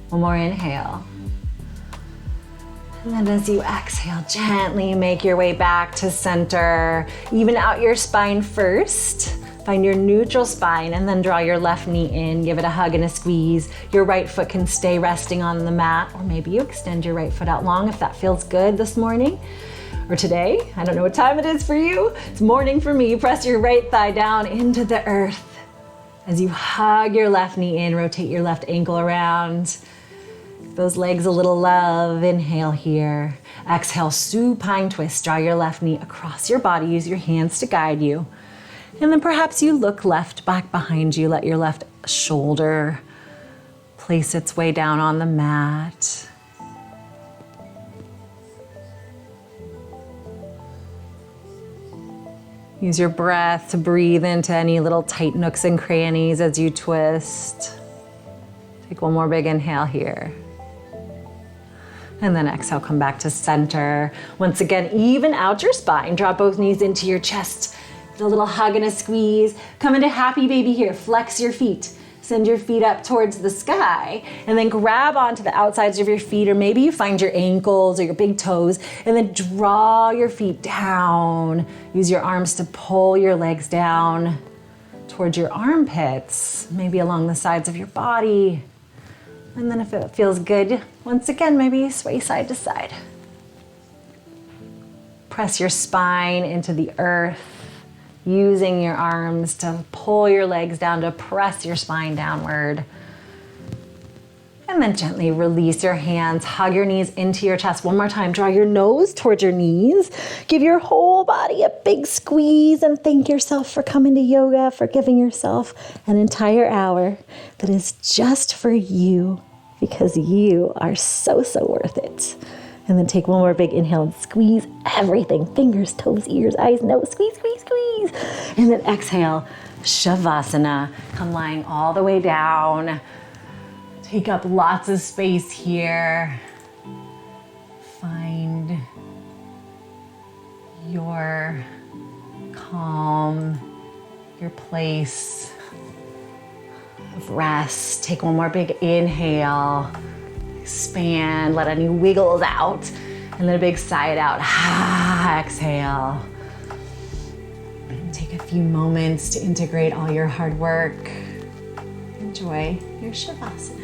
One more inhale. And then as you exhale, gently make your way back to center. Even out your spine first. Find your neutral spine and then draw your left knee in. Give it a hug and a squeeze. Your right foot can stay resting on the mat, or maybe you extend your right foot out long if that feels good this morning or today. I don't know what time it is for you. It's morning for me. Press your right thigh down into the earth. As you hug your left knee in, rotate your left ankle around. Give those legs a little love. Inhale here. Exhale, supine twist. Draw your left knee across your body. Use your hands to guide you. And then perhaps you look left back behind you. Let your left shoulder place its way down on the mat. Use your breath to breathe into any little tight nooks and crannies as you twist. Take one more big inhale here. And then exhale, come back to center. Once again, even out your spine. Draw both knees into your chest. A little hug and a squeeze. Come into happy baby here. Flex your feet. Send your feet up towards the sky and then grab onto the outsides of your feet, or maybe you find your ankles or your big toes, and then draw your feet down. Use your arms to pull your legs down towards your armpits, maybe along the sides of your body. And then if it feels good, once again, maybe sway side to side. Press your spine into the earth, using your arms to pull your legs down, to press your spine downward. And then gently release your hands, hug your knees into your chest. One more time, draw your nose towards your knees. Give your whole body a big squeeze and thank yourself for coming to yoga, for giving yourself an entire hour that is just for you, because you are so, so worth it. And then take one more big inhale and squeeze everything. Fingers, toes, ears, eyes, nose. Squeeze, squeeze, squeeze. And then exhale, Shavasana. Come lying all the way down. Take up lots of space here. Find your calm, your place of rest. Take one more big inhale. Expand, let any wiggles out, and then a big sigh it out. Exhale. And take a few moments to integrate all your hard work. Enjoy your Shavasana.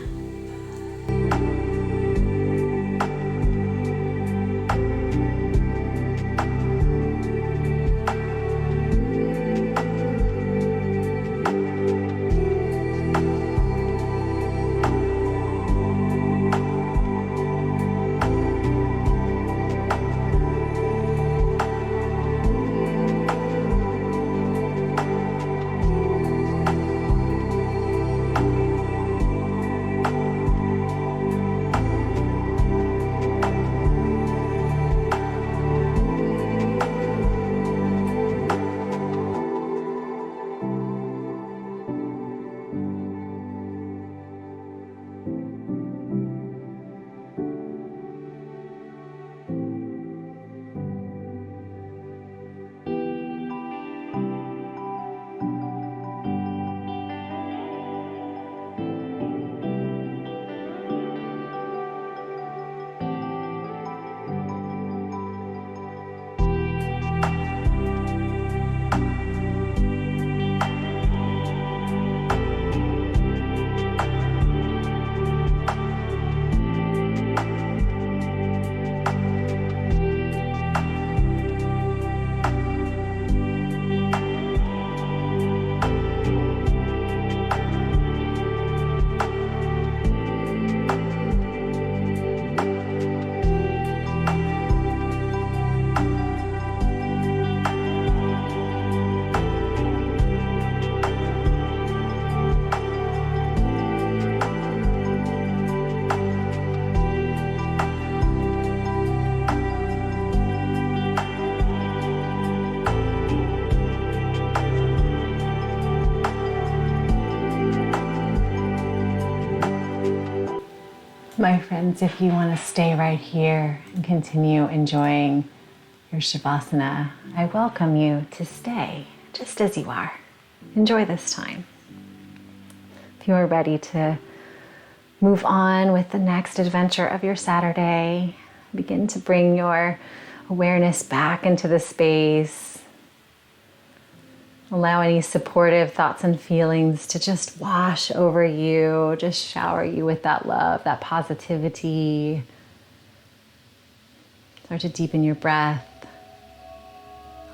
My friends, if you want to stay right here and continue enjoying your Shavasana, I welcome you to stay just as you are. Enjoy this time. If you are ready to move on with the next adventure of your Saturday, begin to bring your awareness back into the space. Allow any supportive thoughts and feelings to just wash over you, just shower you with that love, that positivity. Start to deepen your breath.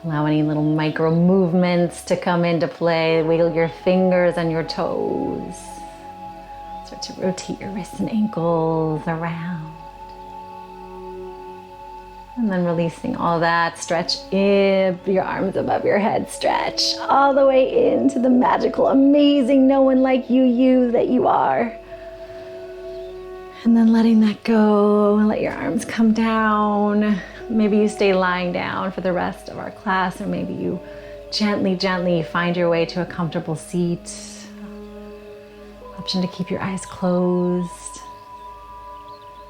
Allow any little micro movements to come into play. Wiggle your fingers and your toes. Start to rotate your wrists and ankles around. And then releasing all that, stretch your arms above your head, stretch all the way into the magical, amazing, no one like you that you are. And then letting that go and let your arms come down. Maybe you stay lying down for the rest of our class, or maybe you gently find your way to a comfortable seat. Option to keep your eyes closed.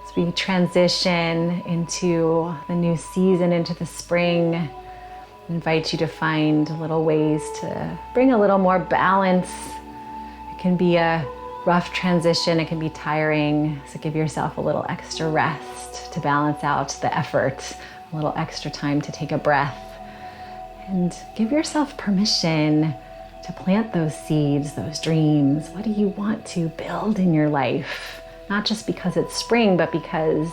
As we transition into the new season, into the spring, I invite you to find little ways to bring a little more balance. It can be a rough transition, it can be tiring, so give yourself a little extra rest to balance out the effort, a little extra time to take a breath, and give yourself permission to plant those seeds, those dreams. What do you want to build in your life? Not just because it's spring, but because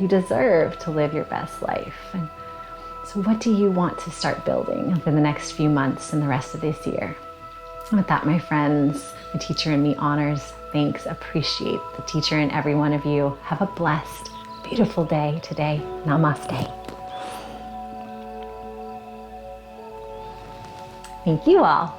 you deserve to live your best life. And so what do you want to start building for the next few months and the rest of this year? And with that, my friends, the teacher in me honors, thanks, appreciate the teacher in every one of you. Have a blessed, beautiful day today. Namaste. Thank you all.